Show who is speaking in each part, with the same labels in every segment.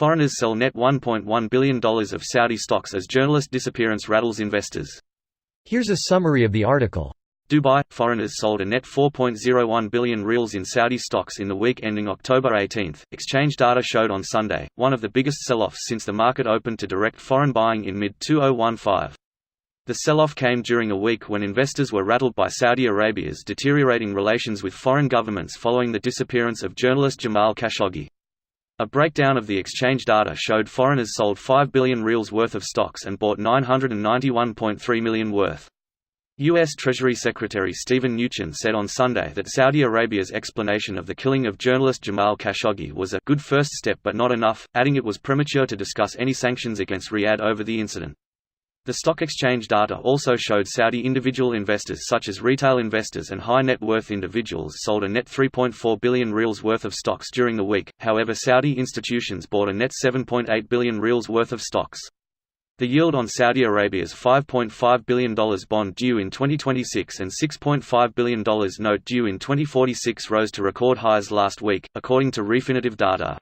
Speaker 1: Foreigners sell net $1.1 billion of Saudi stocks as journalist disappearance rattles investors.
Speaker 2: Here's a summary of the article.
Speaker 1: Dubai – Foreigners sold a net 4.01 billion riyals in Saudi stocks in the week ending October 18. Exchange data showed on Sunday, one of the biggest sell-offs since the market opened to direct foreign buying in mid-2015. The sell-off came during a week when investors were rattled by Saudi Arabia's deteriorating relations with foreign governments following the disappearance of journalist Jamal Khashoggi. A breakdown of the exchange data showed foreigners sold 5 billion riyals worth of stocks and bought 991.3 million worth. U.S. Treasury Secretary Steven Mnuchin said on Sunday that Saudi Arabia's explanation of the killing of journalist Jamal Khashoggi was a good first step but not enough, adding it was premature to discuss any sanctions against Riyadh over the incident. The stock exchange data also showed Saudi individual investors such as retail investors and high net worth individuals sold a net 3.4 billion riyals worth of stocks during the week, however Saudi institutions bought a net 7.8 billion riyals worth of stocks. The yield on Saudi Arabia's $5.5 billion bond due in 2026 and $6.5 billion note due in 2046 rose to record highs last week, according to Refinitiv data.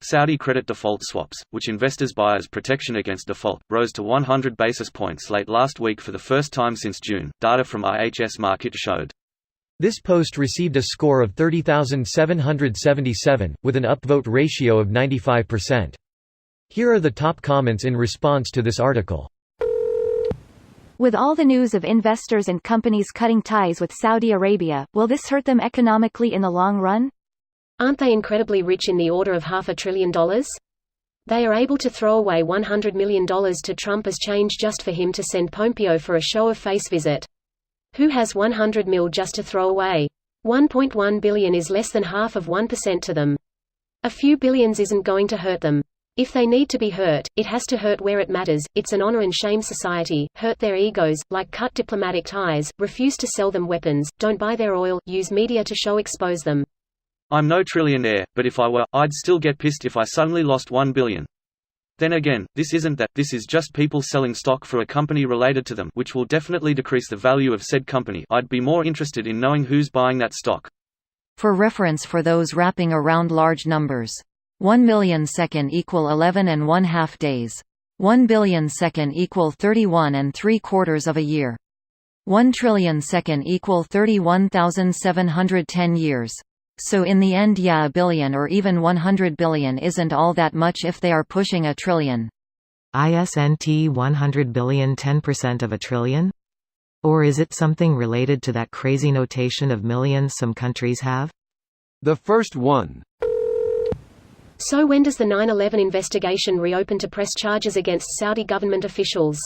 Speaker 1: Saudi credit default swaps, which investors buy as protection against default, rose to 100 basis points late last week for the first time since June, data from IHS Markit showed.
Speaker 2: This post received a score of 30,777, with an upvote ratio of 95%. Here are the top comments in response to this article.
Speaker 3: With all the news of investors and companies cutting ties with Saudi Arabia, will this hurt them economically in the long run?
Speaker 4: Aren't they incredibly rich in the order of $500 billion? They are able to throw away $100 million to Trump as change just for him to send Pompeo for a show-of-face visit. Who has $100 million just to throw away? $1.1 billion is less than half of 1% to them. A few billions isn't going to hurt them. If they need to be hurt, it has to hurt where it matters. It's an honor and shame society. Hurt their egos, like cut diplomatic ties, refuse to sell them weapons, don't buy their oil, use media to expose them.
Speaker 1: I'm no trillionaire, but if I were, I'd still get pissed if I suddenly lost $1 billion. Then again, this isn't that, this is just people selling stock for a company related to them, which will definitely decrease the value of said company. I'd be more interested in knowing who's buying that stock.
Speaker 5: For reference for those wrapping around large numbers. 1 million second equal 11½ days. 1 billion second equal 31¾ of a year. 1 trillion second equal 31,710 years. So in the end, yeah, a billion or even 100 billion isn't all that much if they are pushing a trillion.
Speaker 6: ISNT 100 billion 10% of a trillion? Or is it something related to that crazy notation of millions some countries have?
Speaker 7: The first one.
Speaker 4: So when does the 9/11 investigation reopen to press charges against Saudi government officials?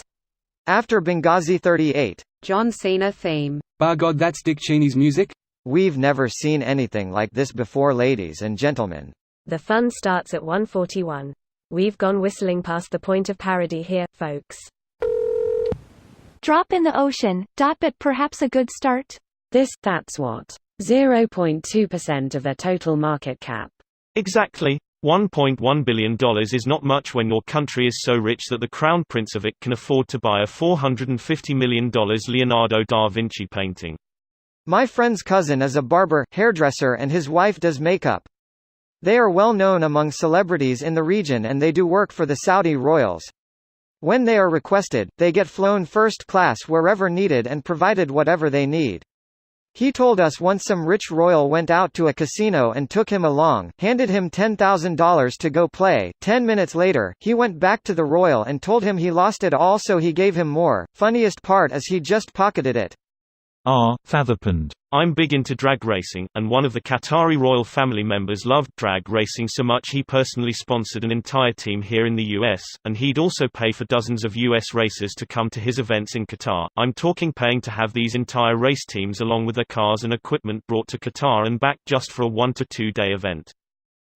Speaker 8: After Benghazi 38.
Speaker 9: John Cena theme.
Speaker 7: By God, that's Dick Cheney's music?
Speaker 8: We've never seen anything like this before, ladies and gentlemen.
Speaker 9: The fun starts at 1:41. We've gone whistling past the point of parody here, folks.
Speaker 3: Drop in the ocean, but perhaps a good start?
Speaker 9: That's what? 0.2% of their total market cap.
Speaker 10: Exactly. $1.1 billion is not much when your country is so rich that the crown prince of it can afford to buy a $450 million Leonardo da Vinci painting.
Speaker 8: My friend's cousin is a barber, hairdresser, and his wife does makeup. They are well known among celebrities in the region and they do work for the Saudi royals. When they are requested, they get flown first class wherever needed and provided whatever they need. He told us once some rich royal went out to a casino and took him along, handed him $10,000 to go play. 10 minutes later, he went back to the royal and told him he lost it all, so he gave him more. Funniest part is he just pocketed it.
Speaker 10: Fatherpond. I'm big into drag racing, and one of the Qatari royal family members loved drag racing so much he personally sponsored an entire team here in the US, and he'd also pay for dozens of US racers to come to his events in Qatar. I'm talking paying to have these entire race teams along with their cars and equipment brought to Qatar and back just for a 1 to 2 day event.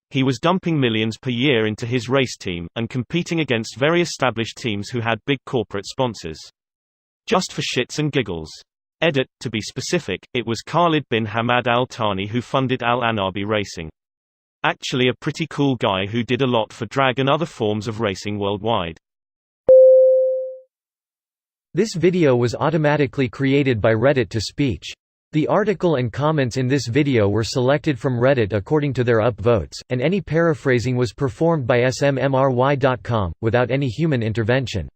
Speaker 10: He was dumping millions per year into his race team, and competing against very established teams who had big corporate sponsors. Just for shits and giggles. Edit, to be specific, it was Khalid bin Hamad Al Thani who funded Al Anabi Racing. Actually a pretty cool guy who did a lot for drag and other forms of racing worldwide.
Speaker 2: This video was automatically created by Reddit to speech. The article and comments in this video were selected from Reddit according to their upvotes, and any paraphrasing was performed by smmry.com, without any human intervention.